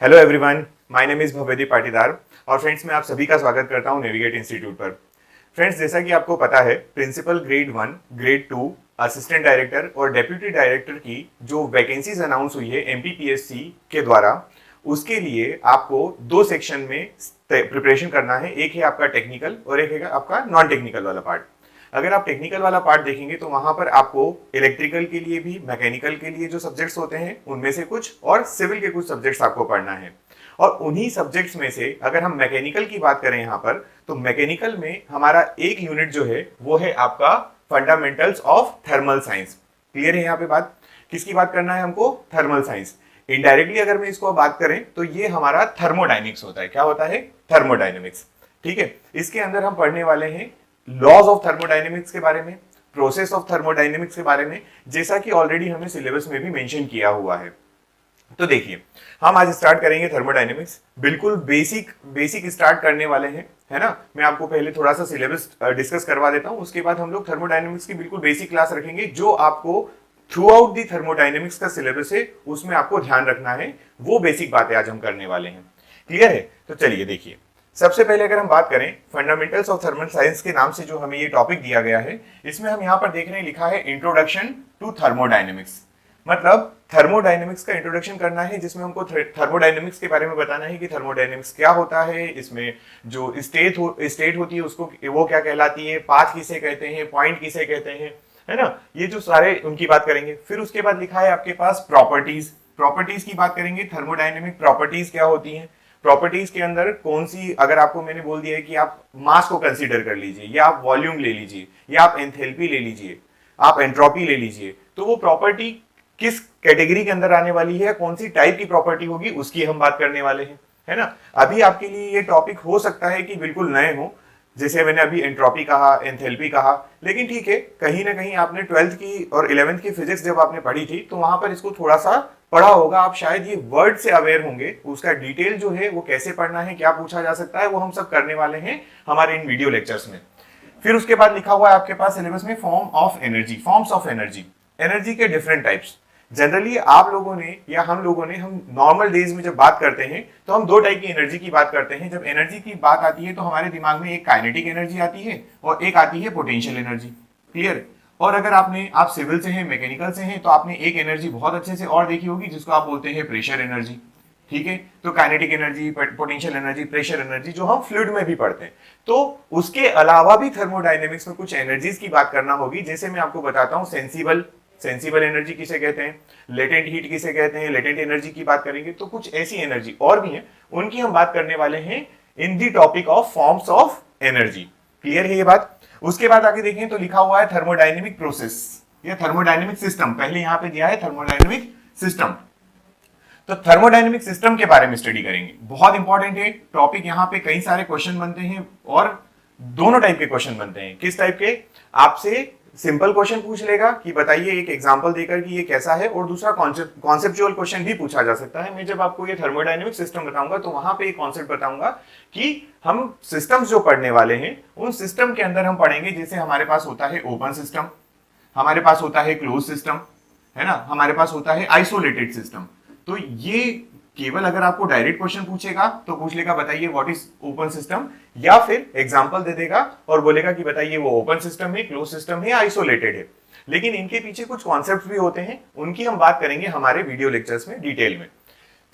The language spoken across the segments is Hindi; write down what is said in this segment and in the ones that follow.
Hello everyone, my name is Bhavedi Patidar और फ्रेंड्स मैं आप सभी का स्वागत करता हूं नेविगेट इंस्टीट्यूट पर। फ्रेंड्स, जैसा कि आपको पता है, principal grade 1, grade 2, assistant director और डेप्यूटी डायरेक्टर की जो वैकेंसीज अनाउंस हुई है एमपीपीएससी के द्वारा, उसके लिए आपको दो सेक्शन में प्रिपरेशन करना है। एक है आपका टेक्निकल और एक है आपका नॉन टेक्निकल वाला पार्ट। अगर आप टेक्निकल वाला पार्ट देखेंगे तो वहां पर आपको इलेक्ट्रिकल के लिए भी, मैकेनिकल के लिए जो सब्जेक्ट्स होते हैं उनमें से कुछ और सिविल के कुछ सब्जेक्ट्स आपको पढ़ना है। और उन्हीं सब्जेक्ट्स में से अगर हम मैकेनिकल की बात करें यहाँ पर, तो मैकेनिकल में हमारा एक यूनिट जो है वो है आपका fundamentals of thermal science. Clear है यहाँ पे बात? किसकी बात करना है हमको? Thermal science. इनडायरेक्टली अगर मैं इसको बात करें तो ये हमारा थर्मोडाइनमिक्स होता है। क्या होता है? थर्मोडाइनमिक्स। ठीक है, इसके अंदर हम पढ़ने वाले हैं लॉज ऑफ थर्मोडाइनमिक्स के बारे में, प्रोसेस ऑफ थर्मोडाइनमिक्स के बारे में, जैसा कि ऑलरेडी हमें सिलेबस में भी मेंशन किया हुआ है। तो देखिए, हम आज स्टार्ट करेंगे थर्मोडाइनमिक्स। बिल्कुल बेसिक स्टार्ट करने वाले हैं, है ना। मैं आपको पहले थोड़ा सा सिलेबस डिस्कस करवा देता हूं, उसके बाद हम लोग थर्मोडाइनमिक्स की बिल्कुल बेसिक क्लास रखेंगे। जो आपको थ्रू आउट दी थर्मोडाइनमिक्स का सिलेबस है उसमें आपको ध्यान रखना है, वो बेसिक बातें आज हम करने वाले हैं। क्लियर है? तो चलिए देखिए, सबसे पहले अगर हम बात करें फंडामेंटल्स ऑफ थर्मल साइंस के नाम से जो हमें ये टॉपिक दिया गया है, इसमें हम यहाँ पर देख रहे हैं लिखा है इंट्रोडक्शन टू थर्मोडाइनमिक्स। मतलब थर्मोडाइनमिक्स का इंट्रोडक्शन करना है, जिसमें हमको थर्मोडाइनमिक्स के बारे में बताना है कि थर्मोडाइनमिक्स क्या होता है, इसमें जो स्टेट होती है उसको वो क्या कहलाती है, पाथ किसे कहते हैं, पॉइंट किसे कहते हैं, है ना। ये जो सारे उनकी बात करेंगे। फिर उसके बाद लिखा है आपके पास प्रॉपर्टीज की बात करेंगे। थर्मोडाइनमिक प्रॉपर्टीज क्या होती हैं, प्रॉपर्टीज के अंदर कौन सी, अगर आपको मैंने बोल दिया है कि आप मास को कंसीडर कर लीजिए, या आप वॉल्यूम ले लीजिए, या आप एंथैल्पी ले लीजिए, आप एंट्रोपी ले लीजिए, तो वो प्रॉपर्टी किस कैटेगरी के अंदर आने वाली है, कौन सी टाइप की प्रॉपर्टी होगी, उसकी हम बात करने वाले हैं, है ना। अभी आपके लिए ये टॉपिक हो सकता है कि बिल्कुल नए हो, जैसे मैंने अभी एंट्रोपी कहा, एंथैल्पी कहा, लेकिन ठीक है, कहीं ना कहीं आपने 12th की और 11th की फिजिक्स जब आपने पढ़ी थी तो वहां पर इसको थोड़ा सा पढ़ा होगा। आप शायद ये वर्ड से अवेयर होंगे, उसका डिटेल जो है वो कैसे पढ़ना है, क्या पूछा जा सकता है, वो हम सब करने वाले हैं हमारे इन वीडियो लेक्चर्स में। फिर उसके बाद लिखा हुआ है आपके पास सिलेबस में फॉर्म्स ऑफ एनर्जी, एनर्जी के डिफरेंट टाइप्स। जनरली आप लोगों ने या हम लोगों ने, हम नॉर्मल डेज में जब बात करते हैं तो हम दो टाइप की एनर्जी की बात करते हैं। जब एनर्जी की बात आती है तो हमारे दिमाग में एक काइनेटिक एनर्जी आती है और एक आती है पोटेंशियल एनर्जी। क्लियर? और अगर आप सिविल से हैं, मैकेनिकल से हैं, तो आपने एक एनर्जी बहुत अच्छे से और देखी होगी जिसको आप बोलते हैं प्रेशर एनर्जी। ठीक है, तो kinetic energy, potential energy, pressure energy जो हम फ्लूइड में भी पढ़ते हैं। तो उसके अलावा भी थर्मोडायनेमिक्स में कुछ एनर्जीज की बात करना होगी। जैसे मैं आपको बताता हूं, सेंसिबल एनर्जी किसे कहते हैं, लेटेंट हीट किसे कहते हैं, लेटेंट एनर्जी की बात करेंगे। तो कुछ ऐसी एनर्जी और भी हैं, उनकी हम बात करने वाले हैं in the topic of forms of energy. Clear है ये बात? उसके बाद आगे देखें तो लिखा हुआ है थर्मोडायनेमिक प्रोसेस या थर्मोडायनेमिक सिस्टम। पहले यहां पे दिया है थर्मोडायनेमिक सिस्टम। तो थर्मोडायनेमिक सिस्टम के बारे में स्टडी करेंगे, बहुत इंपॉर्टेंट है टॉपिक। यहां पे कई सारे क्वेश्चन बनते हैं और दोनों टाइप के क्वेश्चन बनते हैं। किस टाइप के? आपसे सिंपल क्वेश्चन पूछ लेगा कि बताइए एक एग्जांपल देकर कि ये कैसा है, और दूसरा कॉन्सेप्चुअल क्वेश्चन भी पूछा जा सकता है। मैं जब आपको ये थर्मोडायनेमिक सिस्टम बताऊंगा तो वहां पे एक कॉन्सेप्ट बताऊंगा कि हम सिस्टम्स जो पढ़ने वाले हैं उन सिस्टम के अंदर हम पढ़ेंगे, जैसे हमारे पास होता है ओपन सिस्टम, हमारे पास होता है क्लोज सिस्टम, है ना, हमारे पास होता है आइसोलेटेड सिस्टम। तो ये केवल अगर आपको डायरेक्ट क्वेश्चन पूछेगा तो पूछ लेगा बताइए व्हाट इज ओपन सिस्टम, या फिर एग्जांपल दे देगा और बोलेगा कि बताइए वो ओपन सिस्टम है, क्लोज सिस्टम है, आइसोलेटेड है। लेकिन इनके पीछे कुछ कॉन्सेप्ट्स भी होते हैं, उनकी हम बात करेंगे हमारे वीडियो लेक्चर्स में डिटेल में।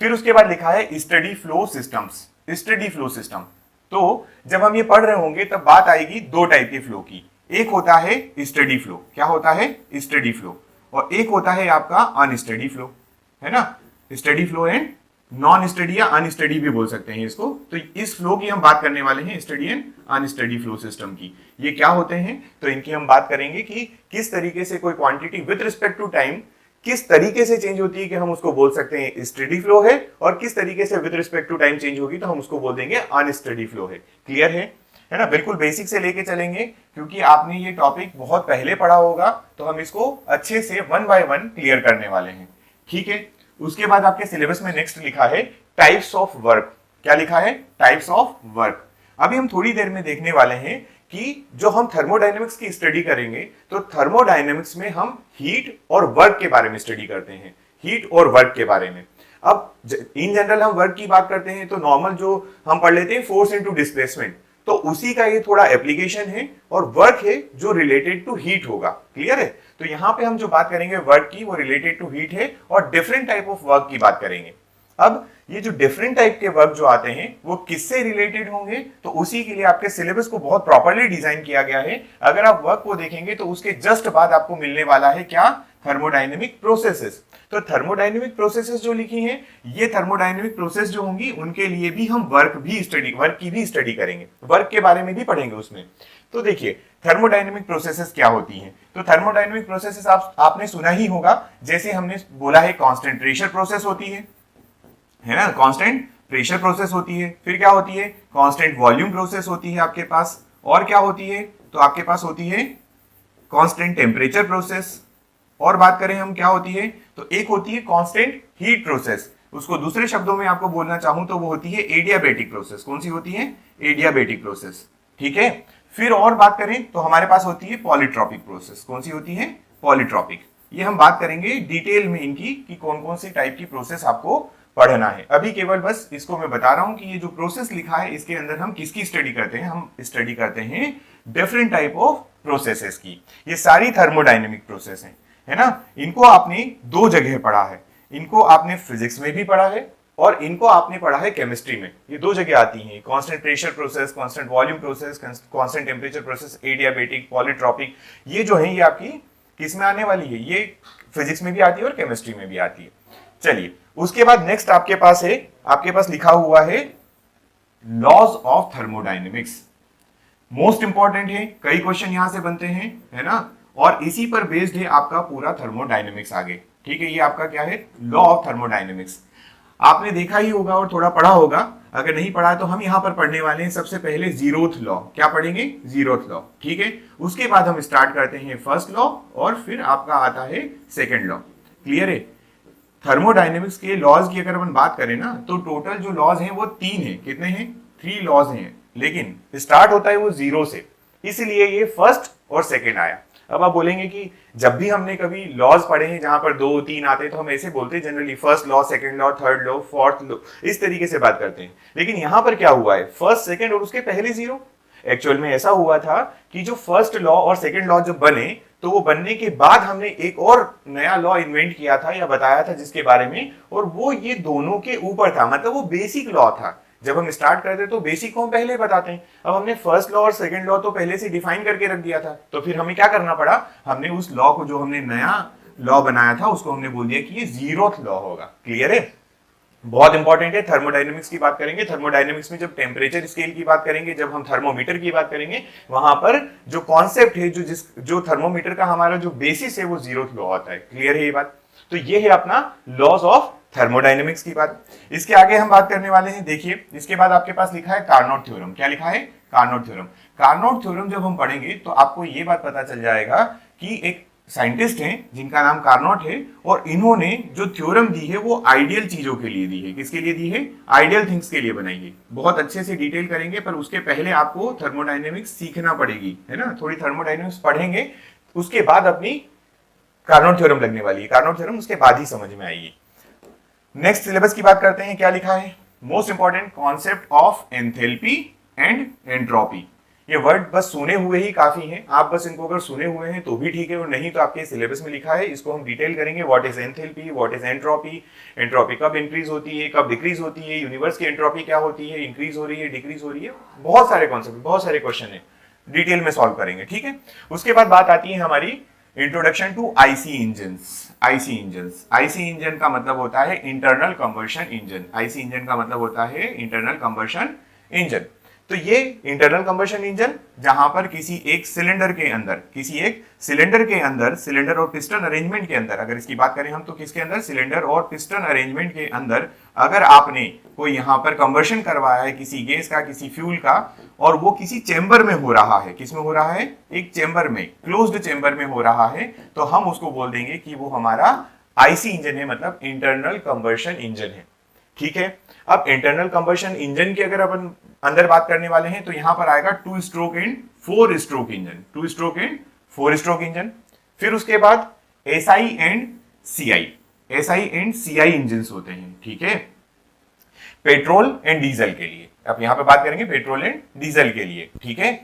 फिर उसके बाद लिखा है steady flow systems, steady flow system. तो जब हम ये पढ़ रहे होंगे तब बात आएगी दो टाइप के फ्लो की। एक होता है स्टडी फ्लो। क्या होता है? Steady flow. और एक होता है आपका अनस्टडी फ्लो, है ना। Steady flow and non study या अनस्टडी भी बोल सकते हैं इसको। तो इस फ्लो की हम बात करने वाले हैं, study and unsteady flow system की। ये क्या होते हैं तो इनकी हम बात करेंगे कि किस तरीके से कोई quantity with respect to time किस तरीके से चेंज होती है कि हम उसको बोल सकते हैं स्टडी फ्लो है, और किस तरीके से with respect to time change होगी तो हम उसको बोल देंगे अनस्टडी फ्लो है। क्लियर है ना? बिल्कुल बेसिक से लेके चलेंगे, क्योंकि आपने ये टॉपिक बहुत पहले पढ़ा होगा, तो हम इसको अच्छे से वन बाय वन क्लियर करने वाले हैं। ठीक है, उसके बाद आपके सिलेबस में नेक्स्ट लिखा है टाइप्स ऑफ वर्क। क्या लिखा है? Types of work. अभी हम थोड़ी देर में देखने वाले हैं कि जो हम थर्मोडायनेमिक्स की स्टडी करेंगे तो थर्मोडायनेमिक्स में हम हीट और वर्क के बारे में स्टडी करते हैं, हीट और वर्क के बारे में। अब इन जनरल हम वर्क की बात करते हैं तो नॉर्मल जो हम पढ़ लेते हैं फोर्स इनटू डिस्प्लेसमेंट, तो उसी का ये थोड़ा एप्लीकेशन है और वर्क है जो रिलेटेड टू हीट होगा। क्लियर है? तो यहां पे हम जो बात करेंगे वर्क की वो रिलेटेड टू हीट है और डिफरेंट टाइप ऑफ वर्क की बात करेंगे। अब ये जो डिफरेंट टाइप के वर्क जो आते हैं वो किससे रिलेटेड होंगे, तो उसी के लिए आपके सिलेबस को बहुत प्रॉपर्ली डिजाइन किया गया है। अगर आप वर्क को देखेंगे तो उसके जस्ट बाद आपको मिलने वाला है क्या, थर्मोडायनेमिक प्रोसेसेस। तो थर्मोडायनेमिक प्रोसेसेस जो लिखी हैं, ये थर्मोडायनेमिक प्रोसेस जो होंगी उनके लिए भी हम वर्क की भी स्टडी करेंगे, वर्क के बारे में भी पढ़ेंगे उसमें। तो देखिए थर्मोडायनेमिक प्रोसेसेस क्या होती हैं। तो थर्मोडायनेमिक प्रोसेसेस आपने सुना ही होगा, जैसे हमने बोला है कांस्टेंट प्रेशर प्रोसेस होती है ना, कांस्टेंट प्रेशर प्रोसेस होती है। फिर क्या होती है, कांस्टेंट वॉल्यूम प्रोसेस होती है आपके पास। और क्या होती है, तो आपके पास होती है कांस्टेंट टेम्परेचर प्रोसेस। और बात करें हम क्या होती है, तो एक होती है कांस्टेंट हीट प्रोसेस, उसको दूसरे शब्दों में आपको बोलना चाहूं तो वो होती है एडियाबेटिक प्रोसेस। कौन सी होती है, एडियाबेटिक प्रोसेस। ठीक है। फिर और बात करें तो हमारे पास होती है पॉलीट्रॉपिक प्रोसेस। कौन सी होती है, पॉलीट्रॉपिक। ये हम बात करेंगे डिटेल में इनकी कि कौन कौन सी टाइप की प्रोसेस आपको पढ़ना है। अभी केवल बस इसको मैं बता रहा हूं कि ये जो प्रोसेस लिखा है इसके अंदर हम किसकी स्टडी करते हैं, हम स्टडी करते हैं डिफरेंट टाइप ऑफ प्रोसेसेस की। ये सारी थर्मोडायनेमिक प्रोसेस है ना। इनको आपने दो जगह पढ़ा है, इनको आपने फिजिक्स में भी पढ़ा है और इनको आपने पढ़ा है केमिस्ट्री में। ये दो जगह आती हैं, constant pressure process, constant volume process, constant temperature process, adiabatic, polytropic. ये जो है ये आपकी किस में आने वाली है, ये फिजिक्स में भी आती है और केमिस्ट्री में भी आती है। चलिए उसके बाद नेक्स्ट आपके पास है, आपके पास लिखा हुआ है laws of thermodynamics. Most important है, कई क्वेश्चन यहां से बनते हैं, है ना। और इसी पर बेस्ड है आपका पूरा थर्मोडायनेमिक्स आगे। ठीक है, ये आपका क्या है, लॉ ऑफ थर्मोडायनेमिक्स। आपने देखा ही होगा और थोड़ा पढ़ा होगा, अगर नहीं पढ़ा है तो हम यहां पर पढ़ने वाले हैं सबसे पहले जीरोथ लॉ। क्या पढ़ेंगे, जीरोथ लॉ। ठीक है, उसके बाद हम स्टार्ट करते हैं फर्स्ट लॉ और फिर आपका आता है सेकेंड लॉ। क्लियर है। थर्मोडायनेमिक्स के लॉज की अगर हम बात करें ना तो टोटल जो लॉज हैं वो 3 हैं। कितने हैं, 3 लॉज हैं, लेकिन स्टार्ट होता है वो 0 से, इसलिए ये फर्स्ट और सेकेंड आया। अब आप बोलेंगे कि जब भी हमने कभी लॉज पढ़े हैं जहां पर 2 3 आते हैं तो हम ऐसे बोलते हैं generally first law, second law, third law, fourth law, इस तरीके से बात करते हैं। लेकिन यहां पर क्या हुआ है, फर्स्ट सेकंड और उसके पहले 0। एक्चुअल में ऐसा हुआ था कि जो फर्स्ट लॉ और सेकंड लॉ जब बने तो वो बनने के बाद हमने एक और नया लॉ इन्वेंट किया था या बताया था जिसके बारे में, और वो ये दोनों के ऊपर था, मतलब वो बेसिक लॉ था। जब हम स्टार्ट करते तो बेसिक को हम पहले बताते हैं। अब हमने फर्स्ट लॉ और सेकंड लॉ तो पहले से डिफाइन करके रख दिया था, तो फिर हमें क्या करना पड़ा, हमने उस लॉ को जो हमने नया लॉ बनाया था उसको हमने बोल दिया कि ये जीरोथ लॉ होगा। क्लियर है, बहुत इंपॉर्टेंट है। थर्मोडायनेमिक्स की बात करेंगे, थर्मोडायनेमिक्स में जब टेम्परेचर स्केल की बात करेंगे, जब हम थर्मोमीटर की बात करेंगे, वहां पर जो कॉन्सेप्ट है, जो थर्मोमीटर का हमारा जो बेसिस है वो जीरोथ लॉ होता है। क्लियर है ये बात। तो ये है अपना लॉज ऑफ थर्मोडायनेमिक्स की बात। इसके आगे हम बात करने वाले हैं, देखिए इसके बाद आपके पास लिखा है कार्नोट थ्योरम। क्या लिखा है, कार्नोट थ्योरम। कार्नोट थ्योरम जब हम पढ़ेंगे तो आपको ये बात पता चल जाएगा कि एक साइंटिस्ट हैं जिनका नाम कार्नोट है, और इन्होंने जो थ्योरम दी है वो आइडियल चीजों के लिए दी है। किसके लिए दी है, आइडियल थिंग्स के लिए बनाई है। बहुत अच्छे से डिटेल करेंगे, पर उसके पहले आपको थर्मोडायनेमिक्स सीखना पड़ेगी, है ना। थोड़ी थर्मोडायनेमिक्स पढ़ेंगे, उसके बाद अपनी कार्नोट थ्योरम लगने वाली है। कार्नोट थ्योरम उसके बाद ही समझ में आएगी। नेक्स्ट सिलेबस की बात करते हैं, क्या लिखा है, most important concept of enthalpy and entropy. ये वर्ड बस सुने हुए ही काफी हैं, आप बस इनको अगर सुने हुए हैं तो भी ठीक है, और नहीं तो आपके सिलेबस में लिखा है, इसको हम डिटेल करेंगे। What is enthalpy, what is entropy, entropy कब इंक्रीज होती है, कब डिक्रीज होती है, यूनिवर्स की एंट्रोपी क्या होती है, इंक्रीज हो रही है, डिक्रीज हो रही है। बहुत सारे कॉन्सेप्ट, बहुत सारे क्वेश्चन है, डिटेल में सॉल्व करेंगे। ठीक है, उसके बाद बात आती है हमारी introduction to IC engines. IC engines, IC engine का मतलब होता है internal combustion engine. IC engine का मतलब होता है इंटरनल कंबशन इंजन। तो ये इंटरनल कंबशन इंजन जहां पर किसी एक सिलेंडर के अंदर, सिलेंडर और पिस्टन अरेंजमेंट के अंदर, अगर इसकी बात करें हम तो किसके अंदर, सिलेंडर और पिस्टन अरेंजमेंट के अंदर अगर आपने कोई यहां पर कंबशन करवाया है किसी गैस का, किसी फ्यूल का, और वो किसी चेंबर में हो रहा है, किसमें हो रहा है, एक चेंबर में, क्लोज्ड चेंबर में हो रहा है, तो हम उसको बोल देंगे कि वो हमारा आईसी इंजन है, मतलब इंटरनल कंबशन इंजन है। ठीक है, अब इंटरनल कंबशन इंजन की अगर अपन अंदर बात करने वाले हैं तो यहां पर आएगा 2 stroke and 4 stroke engine, 2 stroke and 4 stroke engine. फिर उसके बाद SI and CI, SI and CI engine होते हैं, ठीक है, पेट्रोल एंड डीजल के लिए। अब यहां पे बात करेंगे पेट्रोल एंड डीजल के लिए, ठीक है।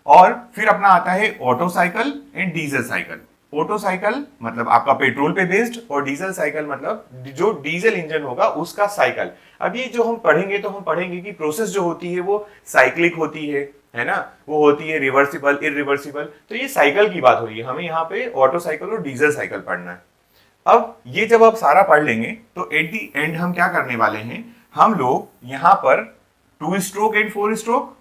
और फिर अपना आता है auto cycle and diesel cycle. Auto cycle मतलब आपका पेट्रोल पे बेस्ड, और डीजल साइकिल मतलब जो डीजल इंजन होगा उसका साइकिल। अब ये जो हम पढ़ेंगे तो हम पढ़ेंगे कि प्रोसेस जो होती है वो साइक्लिक होती है ना, वो होती है रिवर्सिबल, इरिवर्सिबल। तो ये साइकिल की बात हो रही है, हमें यहाँ पे ऑटो साइकिल और डीजल साइकिल पढ़ना है। अब ये जब आप सारा पढ़ लेंगे तो एट दी एंड हम क्या करने वाले हैं, हम लोग यहाँ पर 2 stroke and 4 stroke,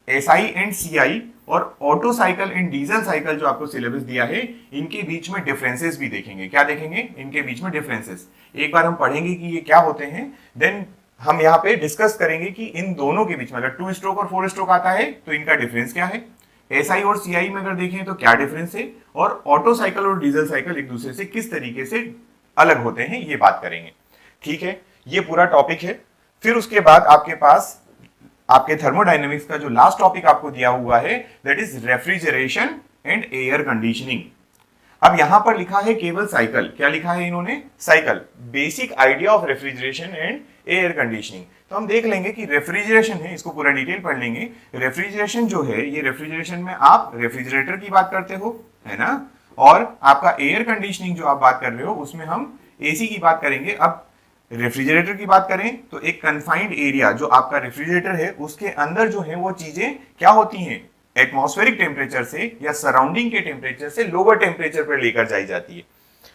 SI and CI और auto cycle and diesel cycle जो आपको सिलेबस दिया है, इनके बीच में डिफरेंसेस भी देखेंगे। क्या देखेंगे? इनके बीच में डिफरेंसेस। एक बार हम पढ़ेंगे कि ये क्या होते हैं, देन हम यहाँ पे डिस्कस करेंगे कि इन दोनों के बीच में अगर 2 स्ट्रोक और 4 स्ट्रोक आता है तो इनका डिफरेंस क्या है, SI और CI में अगर देखें तो क्या डिफरेंस है, और ऑटो साइकिल और डीजल साइकिल एक दूसरे से किस तरीके से अलग होते हैं, ये बात करेंगे, ठीक है। ये पूरा टॉपिक है। फिर उसके बाद आपके पास आपके थर्मोडायनेमिक्स का जो लास्ट टॉपिक आपको दिया हुआ है, that is refrigeration and air conditioning. अब यहां पर लिखा है केवल साइकिल। क्या लिखा है इन्होंने? Cycle, basic idea of refrigeration and air conditioning. तो हम देख लेंगे कि रेफ्रिजरेशन है, इसको पूरा डिटेल पढ़ लेंगे। रेफ्रिजरेशन जो है, ये रेफ्रिजरेशन में आप रेफ्रिजरेटर की बात करते हो, है ना, और आपका एयर कंडीशनिंग जो आप बात कर रहे हो उसमें हम AC की बात करेंगे। अब रेफ्रिजरेटर की बात करें तो एक कन्फाइंड एरिया जो आपका रेफ्रिजरेटर है उसके अंदर जो है वो चीजें क्या होती हैं, एटमॉस्फेरिक टेम्परेचर से या सराउंडिंग के टेम्परेचर से लोअर टेम्परेचर पर लेकर जाई जाती है।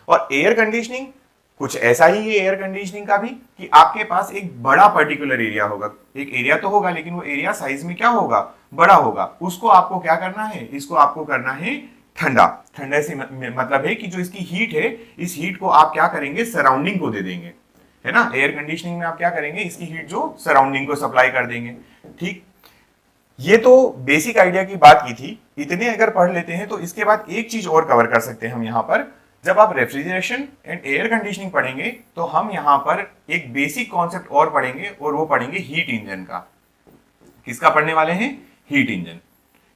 और एयर कंडीशनिंग कुछ ऐसा ही है एयर कंडीशनिंग का भी, कि आपके पास एक बड़ा पर्टिकुलर एरिया होगा, एक एरिया तो होगा लेकिन वो एरिया साइज में क्या होगा, बड़ा होगा। उसको आपको क्या करना है, इसको आपको करना है ठंडा। ठंडा से मतलब है कि जो इसकी हीट है, इस हीट को आप क्या करेंगे, सराउंडिंग को दे देंगे, है ना। एयर कंडीशनिंग में आप क्या करेंगे, इसकी हीट जो सराउंडिंग को सप्लाई कर देंगे, ठीक। ये तो बेसिक आइडिया की बात की थी। इतने अगर पढ़ लेते हैं तो इसके बाद एक चीज और कवर कर सकते हैं हम यहाँ पर। जब आप रेफ्रिजरेशन एंड एयर कंडीशनिंग पढ़ेंगे तो हम यहाँ पर एक बेसिक कॉन्सेप्ट और पढ़ेंगे, और वो पढ़ेंगे हीट इंजन का। किसका पढ़ने वाले हैं? हीट इंजन,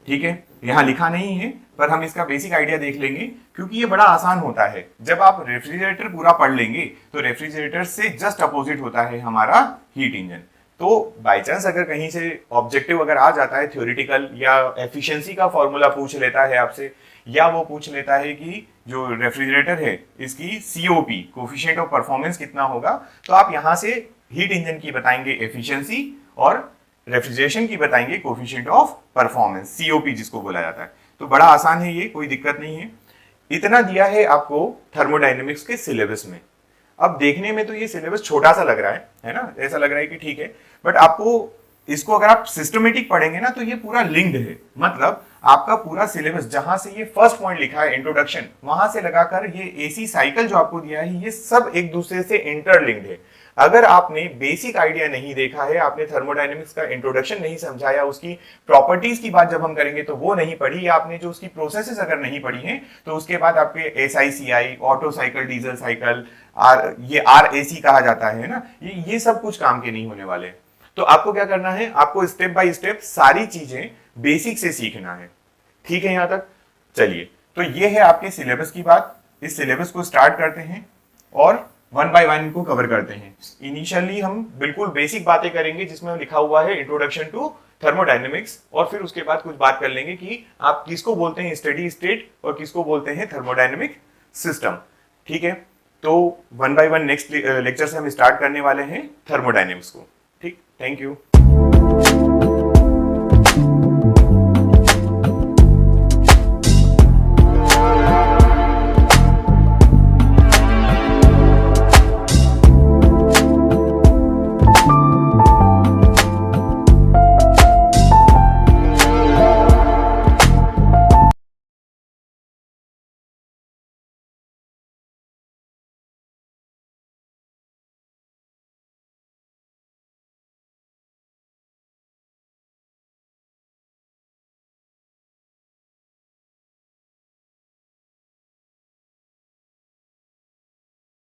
ठीक है। यहाँ लिखा नहीं है पर हम इसका बेसिक आइडिया देख लेंगे, क्योंकि ये बड़ा आसान होता है। जब आप रेफ्रिजरेटर पूरा पढ़ लेंगे तो रेफ्रिजरेटर से जस्ट अपोजिट होता है हमारा हीट इंजन। तो बाय चांस अगर कहीं से ऑब्जेक्टिव अगर आ जाता है थ्योरेटिकल, या एफिशिएंसी का फॉर्मूला पूछ लेता है आपसे, या वो पूछ लेता है कि जो रेफ्रिजरेटर है इसकी COP, कोफिशिएंट ऑफ परफॉर्मेंस कितना होगा, तो आप यहाँ से हीट इंजन की बताएंगे एफिशिएंसी, और रेफ्रिजरेशन की बताएंगे कोफिशिएंट ऑफ परफॉर्मेंस, COP जिसको बोला जाता है। तो बड़ा आसान है ये, कोई दिक्कत नहीं है। इतना दिया है आपको थर्मोडायनेमिक्स के सिलेबस में। अब देखने में तो ये सिलेबस छोटा सा लग रहा है ना, ऐसा लग रहा है कि ठीक है, बट आपको इसको अगर आप सिस्टमेटिक पढ़ेंगे ना तो ये पूरा लिंक्ड है। मतलब आपका पूरा सिलेबस जहां से ये फर्स्ट पॉइंट लिखा है इंट्रोडक्शन, वहां से लगाकर ये AC साइकिल जो आपको दिया है, ये सब एक दूसरे से इंटरलिंक्ड है। अगर आपने बेसिक आइडिया नहीं देखा है, आपने थर्मोडायनेमिक्स का इंट्रोडक्शन नहीं समझा, या उसकी प्रॉपर्टीज की बात जब हम करेंगे तो वो नहीं पढ़ी, या आपने जो उसकी प्रोसेसेस अगर नहीं पढ़ी हैं, तो उसके बाद आपके SI CI, auto cycle, diesel cycle, ये RAC कहा जाता है ना, ये सब कुछ काम के नहीं होने वाले। तो आपको क्या करना है, आपको स्टेप बाय स्टेप सारी चीजें बेसिक से सीखना है, ठीक है यहाँ तक। चलिए, तो ये है आपके सिलेबस की बात। इस सिलेबस को स्टार्ट करते हैं और 1 बाय 1 इनको कवर करते हैं। इनिशियली हम बिल्कुल बेसिक बातें करेंगे जिसमें लिखा हुआ है इंट्रोडक्शन टू थर्मोडायनेमिक्स, और फिर उसके बाद कुछ बात कर लेंगे कि आप किसको बोलते हैं स्टेडी स्टेट और किसको बोलते हैं थर्मोडायनेमिक सिस्टम, ठीक है। तो 1 बाय 1 नेक्स्ट लेक्चर से हम स्टार्ट करने वाले हैं थर्मोडायनेमिक्स को, ठीक। Thank you.